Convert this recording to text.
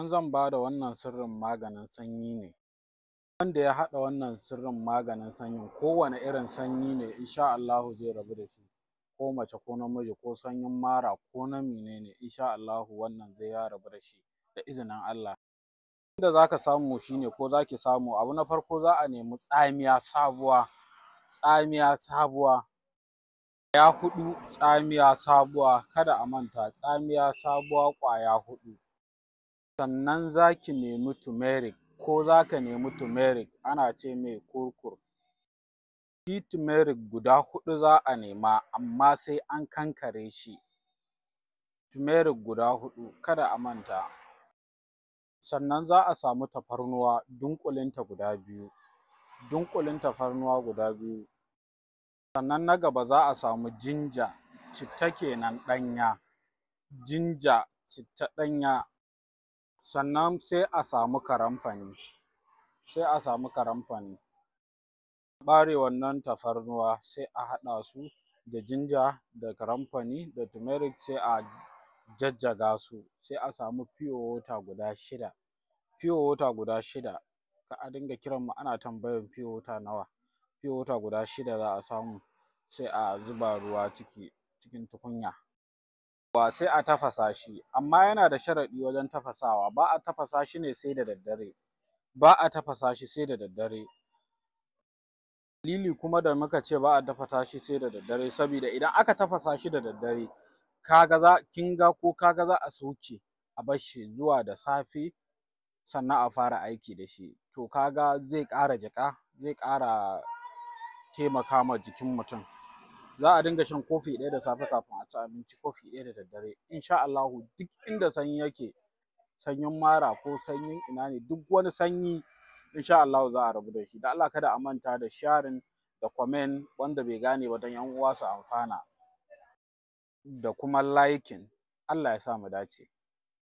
Zan ba da wannan sirrin maganin sanyi ne. Wanda ya haɗa wannan sirrin maganin sanyin, kowane irin sanyi ne insha Allahu zai rabu da shi, ko mace ko namiji, ko sanyin mara ko na menene insha Allahu wannan zai ya rabu da shi da izinin Allah. Inda za ka samu shine, ko za ki samu, abu na farko za a nemi tsamiya sabuwa, ƙwaya 4, tsamiya sabuwa, kada a manta tsamiya sabuwa ƙwaya 4. Sannan za ki nemi turmeric, ko za ka nemi turmeric, ana ce mai kurkur. Shi turmeric guda 4 za a nema, amma sai an kankare shi. Turmeric guda 4 kada a manta. Sannan za a samu tafarnuwa dunƙulinta guda 2, dunƙulin tafarnuwa guda 2. Sannan na gaba za a samu jinja, citta kenan ɗanya, jinja, citta ɗanya. Sannan sai a samu karamfani, ɓare wannan tafarnuwa sai a haɗa su da jinja da karamfani da turmeric sai a jajjaga su, sai a samu pure water guda 6, pure water guda 6. Kar a dinga kiran mu ana tambayan pure water nawa, pure water guda 6 za a samu, sai a zuba ruwa cikin tukunya. Sai a tafasa shi, amma yana da sharaɗi wajen tafasawa, ba a tafasa shi ne sai da daddare, ba a tafasa shi sai da daddare. Dalili kuma da muka ce ba a tafasa shi sai da daddare, saboda idan aka tafasa shi da daddare, kin ga za a sauke a bar shi zuwa da safe sannan a fara aiki da shi, to kaga zai ƙara jiƙa, zai ƙara taimaka ma jikin mutum. Za a dinga shan kofi 1 da safe kafin a ci abinci, kofi 1 da daddare. Insha Allahu duk inda sanyi yake, sanyin mara ko sanyin ina ne, duk wani sanyi insha Allahu za a rabu da shi. Da Allah kada a manta da sharing da comment, wanda bai gane ba don 'yan uwa su amfana, da kuma liking. Allah ya sa mu dace.